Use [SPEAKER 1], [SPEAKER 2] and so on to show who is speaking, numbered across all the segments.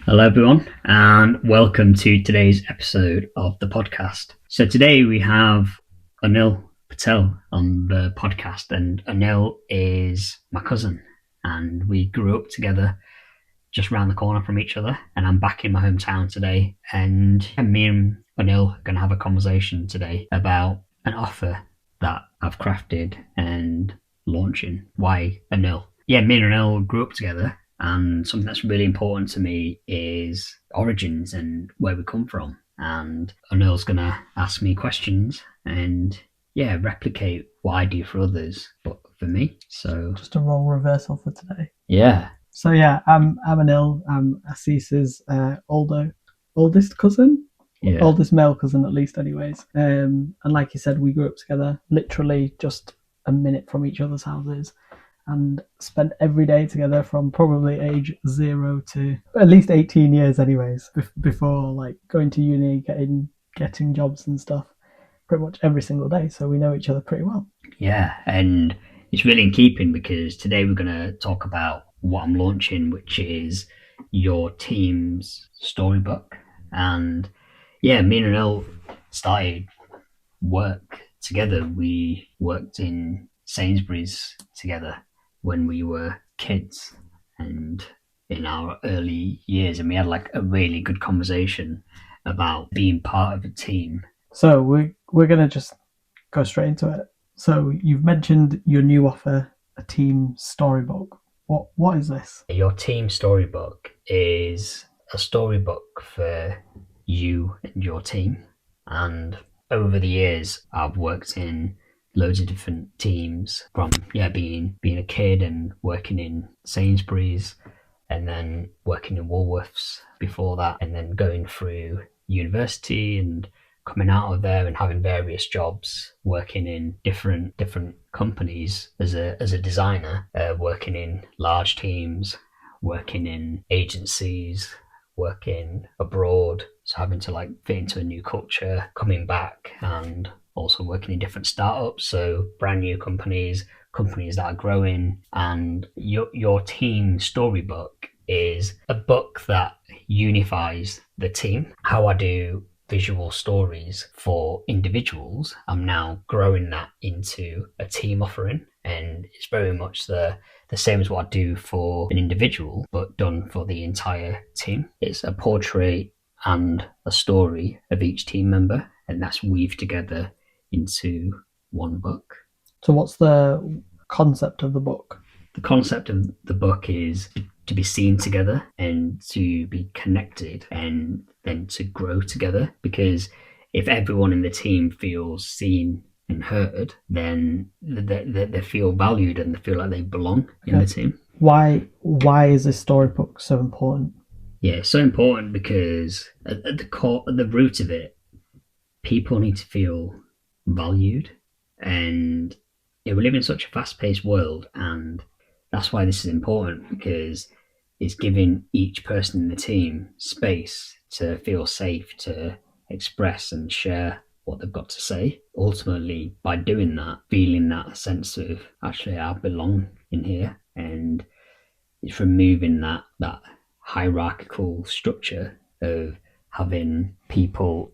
[SPEAKER 1] Hello everyone and welcome to today's episode of the podcast. So today we have Anil Patel on the podcast, and Anil is my cousin and we grew up together just around the corner from each other, and I'm back in my hometown today, and me and Anil are going to have a conversation today about an offer that I've crafted and launching. Why Anil? Yeah, me and Anil grew up together, and something that's really important to me is origins and where we come from. And Anil's going to ask me questions and replicate what I do for others, but for me. So
[SPEAKER 2] just a role reversal for today.
[SPEAKER 1] Yeah.
[SPEAKER 2] So yeah, I'm Anil. I'm 𝗪𝗍𝗪𝐶𝑖ce's oldest cousin, oldest male cousin at least, anyways. And like you said, we grew up together, literally just a minute from each other's houses, and spent every day together from probably age 0 to at least 18 years, anyways, before like going to uni, getting jobs and stuff, pretty much every single day. So we know each other pretty well.
[SPEAKER 1] Yeah, and it's really in keeping because today we're going to talk about what I'm launching, which is your team's storybook. And yeah, me and Anil started work together. We worked in Sainsbury's together when we were kids and in our early years, and we had like a really good conversation about being part of a team.
[SPEAKER 2] So we're going to just go straight into it. So you've mentioned your new offer, a team storybook. What is this?
[SPEAKER 1] Your team storybook is a storybook for you and your team. And over the years, I've worked in loads of different teams, from being a kid and working in Sainsbury's, and then working in Woolworths before that, and then going through university and coming out of there and having various jobs, working in different companies as a designer, working in large teams, working in agencies, working abroad, so having to like fit into a new culture, coming back, and also working in different startups, so brand new companies that are growing. And your team storybook is a book that unifies the team. How I do visual stories for individuals, I'm now growing that into a team offering, and it's very much the same as what I do for an individual, but done for the entire team. It's a portrait and a story of each team member, and that's weaved together into one book.
[SPEAKER 2] So what's the concept of the book?
[SPEAKER 1] The concept of the book is to be seen together and to be connected and then to grow together, because if everyone in the team feels seen and heard, then they feel valued and they feel like they belong in the team.
[SPEAKER 2] Why is this storybook so important?
[SPEAKER 1] Yeah, it's so important because at the root of it, people need to feel valued, and we live in such a fast-paced world, and that's why this is important, because it's giving each person in the team space to feel safe to express and share what they've got to say. Ultimately, by doing that, feeling that sense of actually I belong in here, and it's removing that hierarchical structure of having people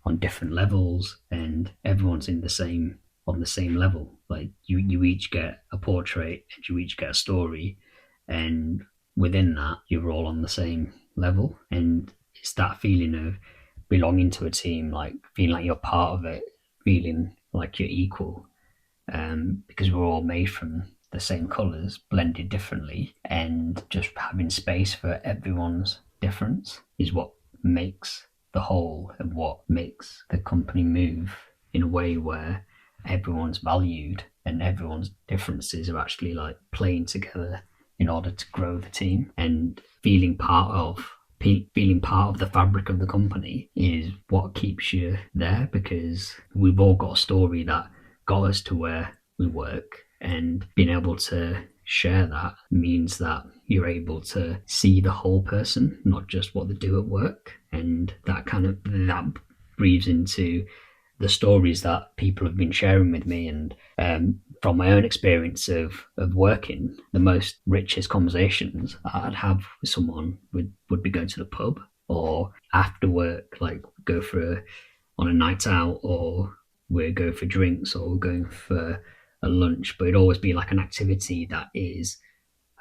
[SPEAKER 1] on different levels and everyone's on the same level. Like you each get a portrait and you each get a story, and within that you're all on the same level. And it's that feeling of belonging to a team, like feeling like you're part of it, feeling like you're equal, because we're all made from the same colours, blended differently, and just having space for everyone's difference is what makes the whole and what makes the company move in a way where everyone's valued and everyone's differences are actually like playing together in order to grow the team. And feeling part of the fabric of the company is what keeps you there, because we've all got a story that got us to where we work, and being able to share that means that you're able to see the whole person, not just what they do at work. And that breathes into the stories that people have been sharing with me, and from my own experience of working, the most richest conversations I'd have with someone would be going to the pub, or after work, like go for on a night out, or we'd go for drinks, or going for a lunch. But it'd always be like an activity that is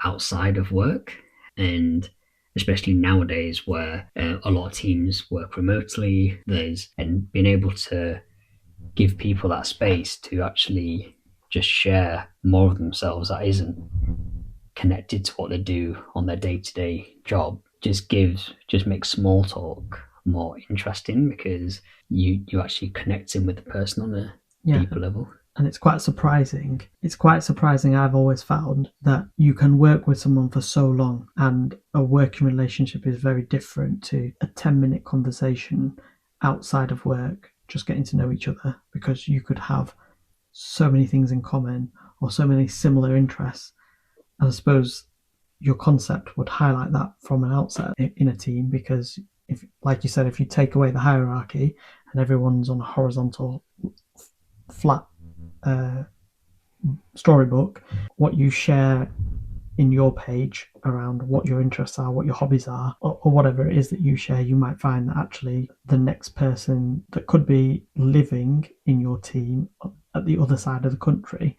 [SPEAKER 1] outside of work. And especially nowadays where a lot of teams work remotely, and being able to give people that space to actually just share more of themselves that isn't connected to what they do on their day-to-day job just makes small talk more interesting, because you actually connecting with the person on a deeper level.
[SPEAKER 2] And it's quite surprising. I've always found that you can work with someone for so long, and a working relationship is very different to a 10-minute conversation outside of work, just getting to know each other, because you could have so many things in common or so many similar interests. And I suppose your concept would highlight that from an outset in a team, because if, like you said, if you take away the hierarchy and everyone's on a horizontal flat storybook, what you share in your page around what your interests are, what your hobbies are, or whatever it is that you share, you might find that actually the next person that could be living in your team at the other side of the country,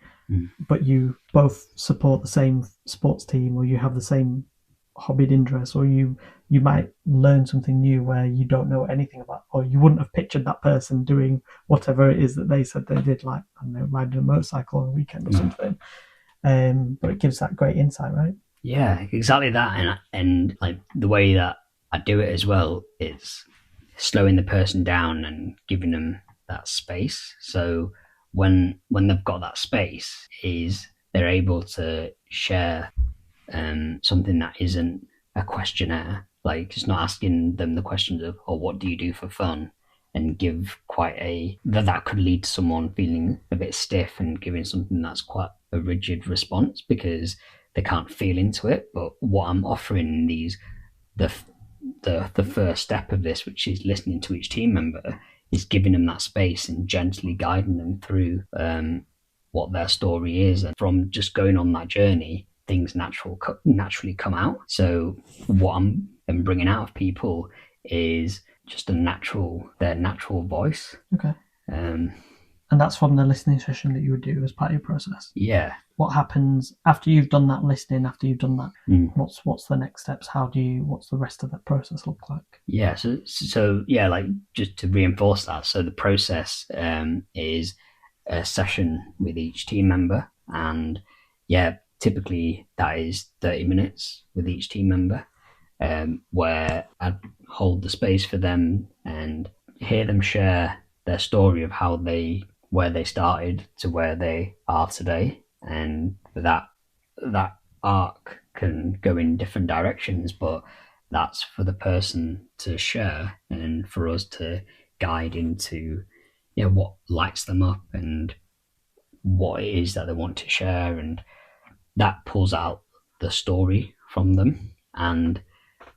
[SPEAKER 2] but you both support the same sports team, or you have the same hobbied interests, or you might learn something new where you don't know anything about, or you wouldn't have pictured that person doing whatever it is that they said they did, like, I don't know, riding a motorcycle on a weekend or something. But it gives that great insight, right?
[SPEAKER 1] Yeah, exactly that. And like the way that I do it as well is slowing the person down and giving them that space. So when they've got that space, is they're able to share something that isn't a questionnaire. Like, it's not asking them the questions of, oh, what do you do for fun? And give that could lead to someone feeling a bit stiff and giving something that's quite a rigid response, because they can't feel into it. But what I'm offering the first step of this, which is listening to each team member, is giving them that space and gently guiding them through what their story is. And from just going on that journey, things naturally come out. So what I'm bringing out of people is just their natural voice.
[SPEAKER 2] Okay. And that's from the listening session that you would do as part of your process.
[SPEAKER 1] Yeah.
[SPEAKER 2] What happens after you've done that listening? After you've done that, what's the next steps? What's the rest of that process look like?
[SPEAKER 1] Yeah. So yeah, like, just to reinforce that. So the process is a session with each team member, and typically that is 30 minutes with each team member, where I'd hold the space for them and hear them share their story of where they started to where they are today. And that arc can go in different directions, but that's for the person to share and for us to guide into what lights them up and what it is that they want to share, and that pulls out the story from them. And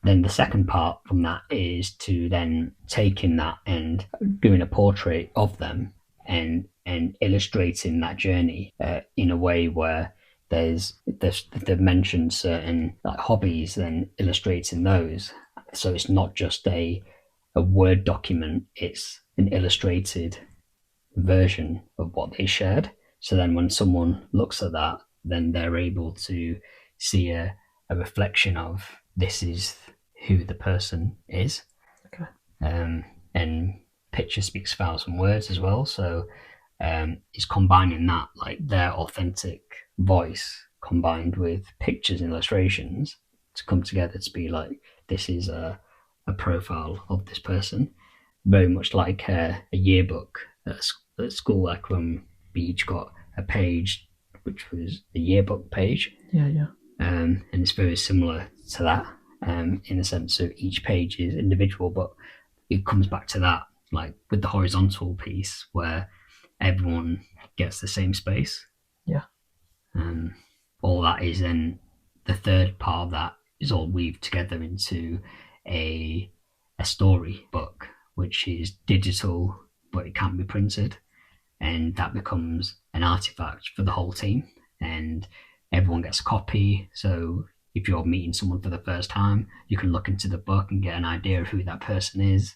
[SPEAKER 1] then the second part from that is to then taking that and doing a portrait of them and illustrating that journey in a way where they've mentioned certain like hobbies, then illustrating those. So it's not just a Word document, it's an illustrated version of what they shared. So then when someone looks at that, then they're able to see a reflection of, this is who the person is.
[SPEAKER 2] Okay.
[SPEAKER 1] And picture speaks 1,000 words as well. So it's combining that, like their authentic voice combined with pictures and illustrations to come together to be like, this is a profile of this person. Very much like a yearbook at school, like when we each got a page which was the yearbook page.
[SPEAKER 2] Yeah.
[SPEAKER 1] And it's very similar to that, in the sense of each page is individual, but it comes back to that, like with the horizontal piece where everyone gets the same space.
[SPEAKER 2] Yeah.
[SPEAKER 1] All that is then the third part of that is all weaved together into a story book, which is digital, but it can't be printed. and that becomes an artifact for the whole team, and everyone gets a copy. So if you're meeting someone for the first time, you can look into the book and get an idea of who that person is.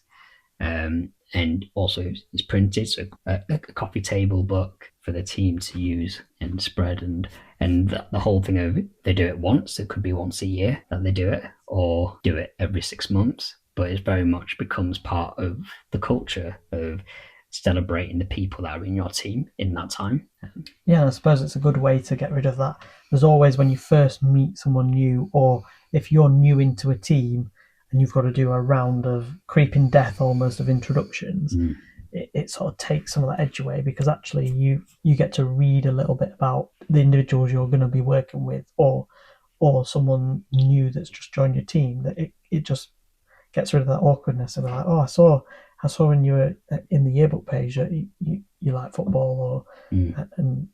[SPEAKER 1] And also it's printed, so a coffee table book for the team to use and spread, and the whole thing of they do it once. It could be once a year that they do it, or do it every 6 months, but it very much becomes part of the culture of celebrating the people that are in your team in that time.
[SPEAKER 2] Yeah, I suppose it's a good way to get rid of that. There's always, when you first meet someone new, or if you're new into a team and you've got to do a round of creeping death almost of introductions, it sort of takes some of that edge away, because actually you get to read a little bit about the individuals you're going to be working with, or someone new that's just joined your team, that it just gets rid of that awkwardness of like, oh, I saw when you were in the yearbook page that you like football, or and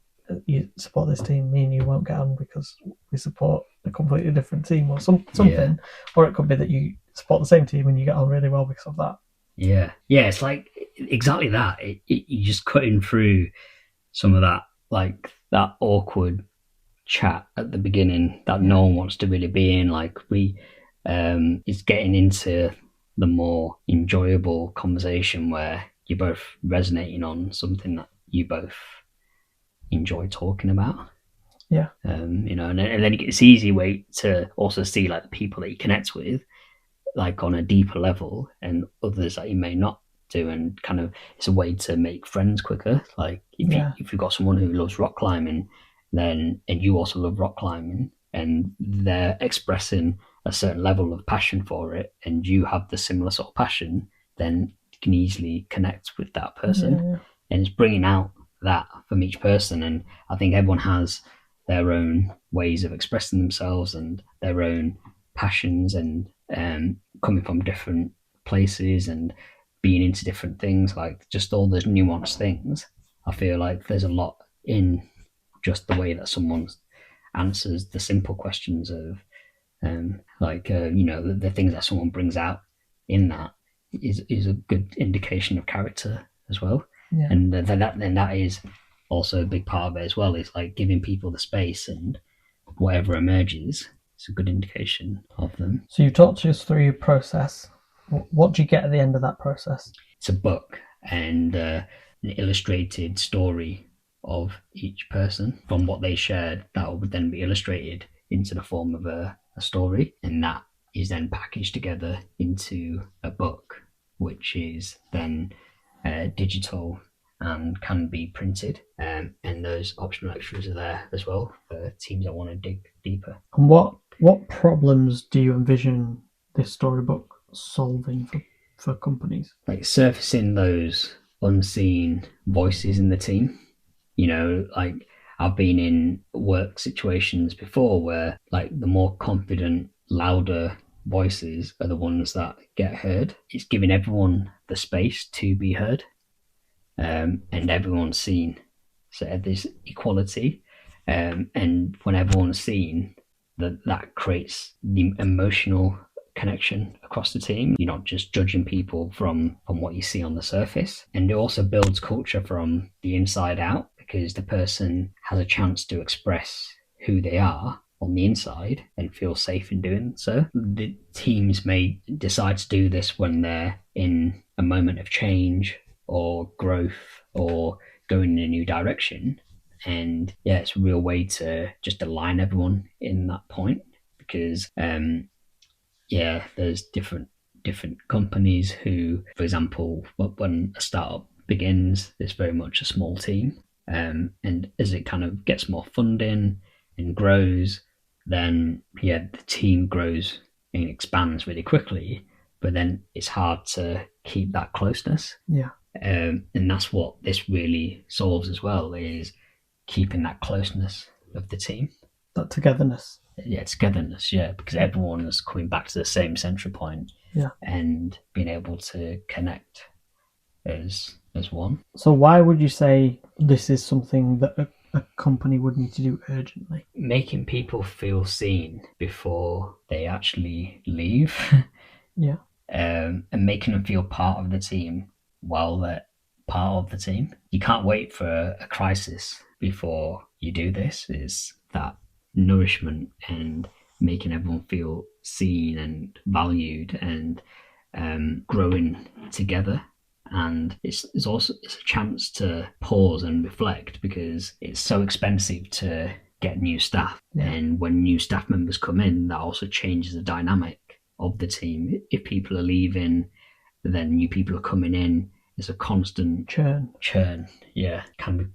[SPEAKER 2] you support this team. Me and you won't get on because we support a completely different team, or something. Yeah. Or it could be that you support the same team and you get on really well because of that.
[SPEAKER 1] Yeah, it's like exactly that. You're just cutting through some of that, like that awkward chat at the beginning that no one wants to really be in. Like it's getting into the more enjoyable conversation where you're both resonating on something that you both enjoy talking about.
[SPEAKER 2] Yeah.
[SPEAKER 1] And then it's easy way to also see like the people that you connect with, like on a deeper level, and others that you may not do, and kind of it's a way to make friends quicker. Like if you've got someone who loves rock climbing, and you also love rock climbing, and they're expressing a certain level of passion for it, and you have the similar sort of passion, then you can easily connect with that person.
[SPEAKER 2] Yeah.
[SPEAKER 1] And it's bringing out that from each person. And I think everyone has their own ways of expressing themselves and their own passions, and coming from different places and being into different things, like just all those nuanced things. I feel like there's a lot in just the way that someone answers the simple questions of the things that someone brings out in that is a good indication of character as well.
[SPEAKER 2] Yeah.
[SPEAKER 1] And that is also a big part of it as well. It's like giving people the space, and whatever emerges, it's a good indication of them.
[SPEAKER 2] So you talked us through your process. What do you get at the end of that process?
[SPEAKER 1] It's a book and an illustrated story of each person from what they shared, that would then be illustrated into the form of a story, and that is then packaged together into a book, which is then digital and can be printed, and those optional extras are there as well for teams that want to dig deeper.
[SPEAKER 2] And what problems do you envision this storybook solving for companies?
[SPEAKER 1] Like surfacing those unseen voices in the team. Like I've been in work situations before where like the more confident, louder voices are the ones that get heard. It's giving everyone the space to be heard, and everyone's seen. So there's equality, and when everyone's seen, that creates the emotional connection across the team. You're not just judging people from what you see on the surface, and it also builds culture from the inside out, because the person has a chance to express who they are on the inside and feel safe in doing so. The teams may decide to do this when they're in a moment of change or growth or going in a new direction. And it's a real way to just align everyone in that point, because there's different companies who, for example, when a startup begins, there's very much a small team. And as it kind of gets more funding and grows, then the team grows and expands really quickly, but then it's hard to keep that closeness. And that's what this really solves as well, is keeping that closeness of the team,
[SPEAKER 2] that togetherness.
[SPEAKER 1] Togetherness, because everyone is coming back to the same central point, and being able to connect as one.
[SPEAKER 2] So why would you say this is something that a company would need to do urgently?
[SPEAKER 1] Making people feel seen before they actually leave. And making them feel part of the team while they're part of the team. You can't wait for a crisis before you do this. Is that nourishment and making everyone feel seen and valued and growing together. And it's also a chance to pause and reflect, because it's so expensive to get new staff. And when new staff members come in, that also changes the dynamic of the team. If people are leaving, then new people are coming in. It's a constant churn. Yeah, can be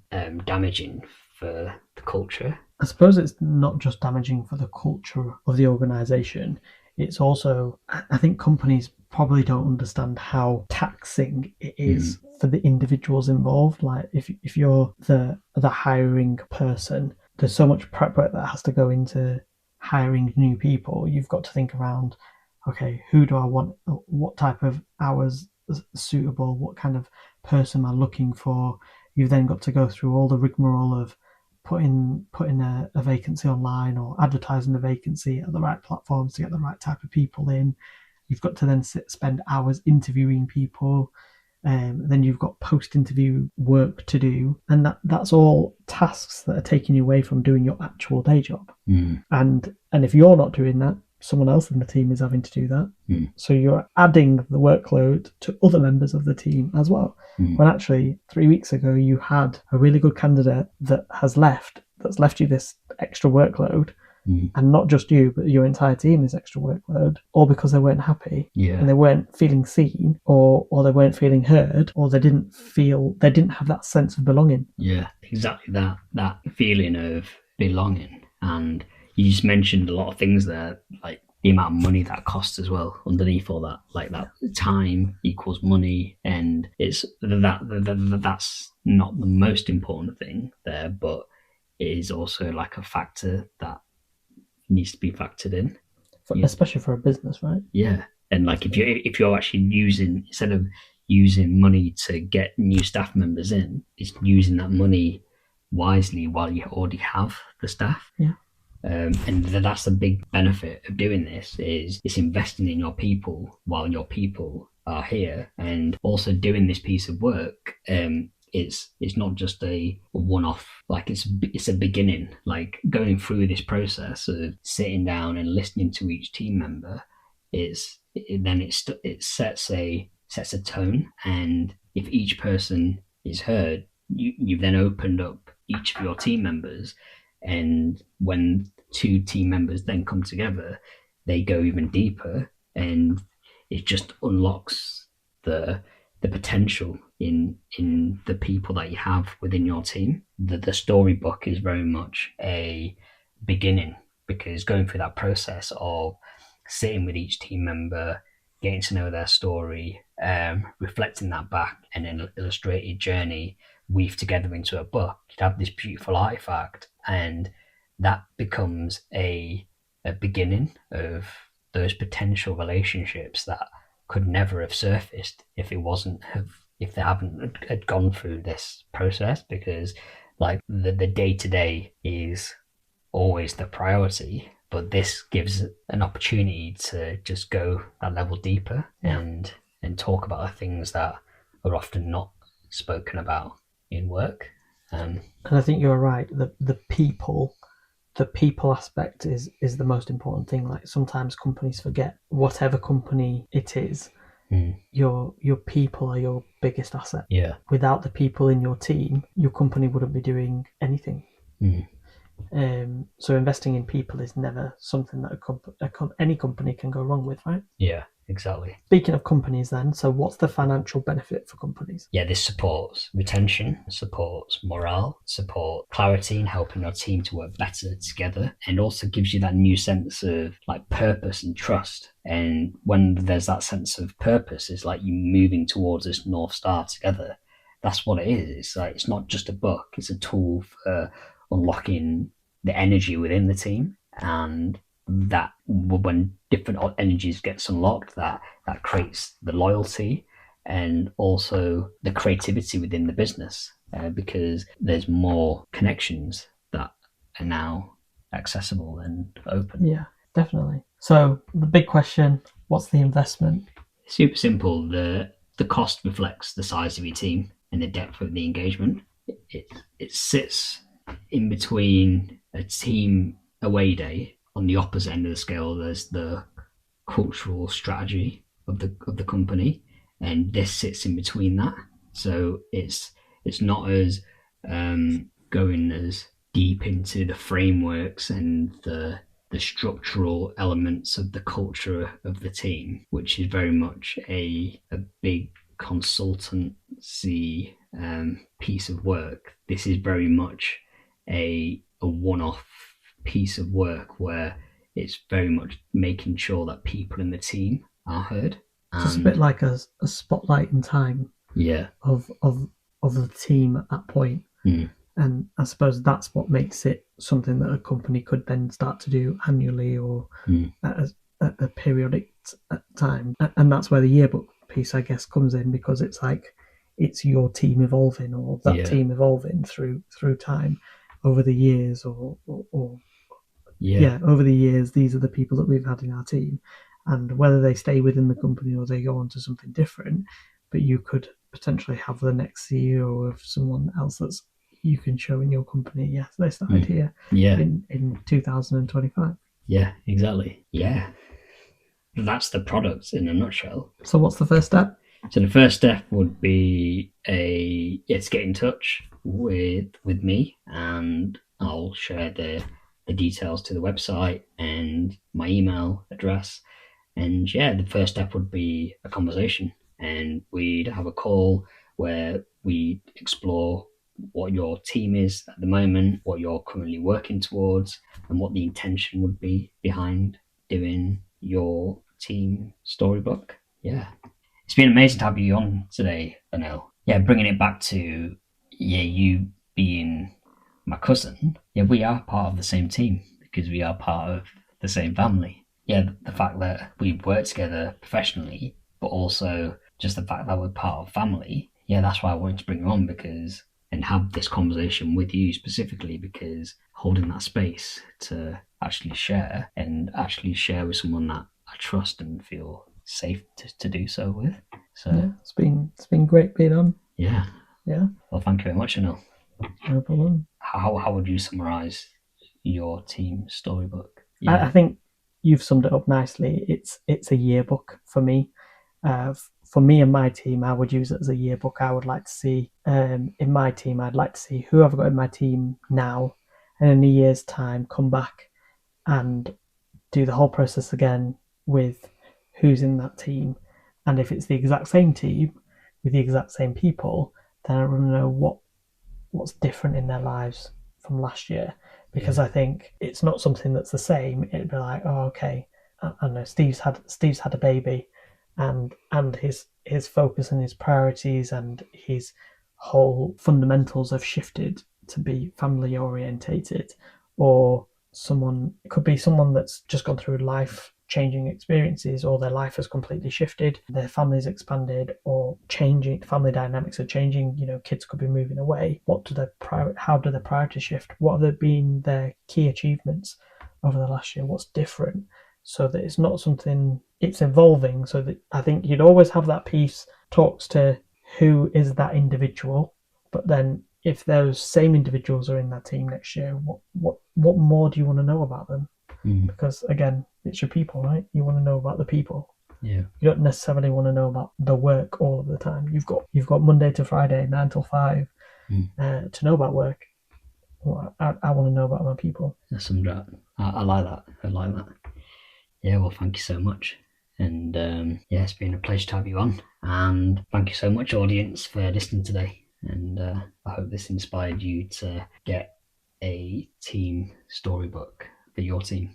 [SPEAKER 1] damaging for the culture.
[SPEAKER 2] I suppose it's not just damaging for the culture of the organisation. It's also, I think companies probably don't understand how taxing it is for the individuals involved. Like if you're the hiring person, there's so much prep work that has to go into hiring new people. You've got to think around, okay, who do I want? What type of hours are suitable? What kind of person am I looking for? You've then got to go through all the rigmarole of putting a vacancy online or advertising a vacancy at the right platforms to get the right type of people in. You've got to then spend hours interviewing people. Then you've got post-interview work to do. And that's all tasks that are taking you away from doing your actual day job. And if you're not doing that, someone else in the team is having to do that. So you're adding the workload to other members of the team as well. When actually 3 weeks ago you had a really good candidate that's left you this extra workload. And not just you, but your entire team is extra workload, all because they weren't happy and they weren't feeling seen, or they weren't feeling heard, or they didn't have that sense of belonging.
[SPEAKER 1] Yeah, exactly that feeling of belonging. And you just mentioned a lot of things there, like the amount of money that costs as well underneath all that. Like that time equals money, and it's that's not the most important thing there, but it is also like a factor that needs to be factored in,
[SPEAKER 2] especially for a business, right?
[SPEAKER 1] Yeah, and like if you're actually instead of using money to get new staff members in, it's using that money wisely while you already have the staff. And that's the big benefit of doing this, is it's investing in your people while your people are here, and also doing this piece of work. It's not just a one-off, like it's a beginning. Like going through this process of sitting down and listening to each team member, it sets a tone. And if each person is heard, you've then opened up each of your team members, and when two team members then come together, they go even deeper, and it just unlocks the potential in the people that you have within your team. The storybook is very much a beginning, because going through that process of sitting with each team member, getting to know their story, reflecting that back, and an illustrated journey weave together into a book, you'd have this beautiful artifact, and that becomes a beginning of those potential relationships that could never have surfaced if they haven't had gone through this process. Because like the day-to-day is always the priority, but this gives an opportunity to just go that level deeper and talk about the things that are often not spoken about in work.
[SPEAKER 2] And I think you're right. The people aspect is the most important thing. Like sometimes companies forget, whatever company it is, your people are your biggest asset. Without the people in your team, your company wouldn't be doing anything. So investing in people is never something that any company can go wrong with, right?
[SPEAKER 1] Yeah, exactly.
[SPEAKER 2] Speaking of companies then, so what's the financial benefit for companies?
[SPEAKER 1] Yeah, this supports retention, supports morale, supports clarity in helping your team to work better together, and also gives you that new sense of like purpose and trust. And when there's that sense of purpose, it's like you moving towards this North Star together. That's what it is. It's like, it's not just a book, it's a tool for unlocking the energy within the team, and that when different energies gets unlocked, that creates the loyalty and also the creativity within the business, because there's more connections that are now accessible and open.
[SPEAKER 2] Yeah, definitely. So the big question, what's the investment?
[SPEAKER 1] Super simple. The cost reflects the size of your team. and the depth of the engagement. It sits in between a team away day. On the opposite end of the scale, there's the cultural strategy of the company, and this sits in between that. So it's not as going as deep into the frameworks and the structural elements of the culture of the team, which is very much a big consultancy piece of work. This is very much a one-off piece of work where it's very much making sure that people in the team are heard.
[SPEAKER 2] Just a bit like a spotlight in time.
[SPEAKER 1] Yeah.
[SPEAKER 2] Of the team at that point. And I suppose that's what makes it something that a company could then start to do annually or at a periodic time. And that's where the yearbook piece, I guess, comes in, because it's like it's your team evolving, or that team evolving through time over the years, or over the years. These are the people that we've had in our team, and whether they stay within the company or they go on to something different, but you could potentially have the next CEO of someone else that's you can show in your company. Yes, they started here in 2025.
[SPEAKER 1] Yeah, exactly. Yeah. That's the product in a nutshell.
[SPEAKER 2] So what's the first step?
[SPEAKER 1] So the first step would be to get in touch with me, and I'll share the details to the website and my email address. And the first step would be a conversation, and we'd have a call where we explore what your team is at the moment, what you're currently working towards, and what the intention would be behind doing your team storybook. Yeah. It's been amazing to have you on today, Anil. Yeah, bringing it back to you being my cousin. Yeah, we are part of the same team because we are part of the same family. Yeah, the fact that we work together professionally, but also just the fact that we're part of family. Yeah, that's why I wanted to bring you on, and have this conversation with you specifically, because holding that space to actually share with someone that I trust and feel safe to do so with. So
[SPEAKER 2] yeah, it's been great being on.
[SPEAKER 1] Yeah. Well, thank you very much, Anil.
[SPEAKER 2] No problem.
[SPEAKER 1] How would you summarize your team storybook?
[SPEAKER 2] I think you've summed it up nicely. It's a yearbook for me. For me and my team, I would use it as a yearbook. I would like to see in my team, I'd like to see who I've got in my team now, and in a year's time come back and do the whole process again with who's in that team. And if it's the exact same team with the exact same people, then I want to know what's different in their lives from last year, because I think it's not something that's the same. It'd be like, oh, okay, I know Steve's had a baby, and his focus and his priorities and his whole fundamentals have shifted to be family orientated. Or it could be someone that's just gone through life changing experiences, or their life has completely shifted, their family's expanded or changing, family dynamics are changing, kids could be moving away. How do their priorities shift? What have been their key achievements over the last year? What's different? So that it's not something, it's evolving, so that I think you'd always have that piece talks to who is that individual, but then if those same individuals are in that team next year, what more do you want to know about them? Because again, it's your people, right? You want to know about the people.
[SPEAKER 1] Yeah.
[SPEAKER 2] You don't necessarily want to know about the work all of the time. You've got Monday to Friday, 9 till 5, to know about work. Well, I want to know about my people.
[SPEAKER 1] That's some that. I like that. Yeah. Well, thank you so much, and it's been a pleasure to have you on. And thank you so much, audience, for listening today. And I hope this inspired you to get a team storybook for your team.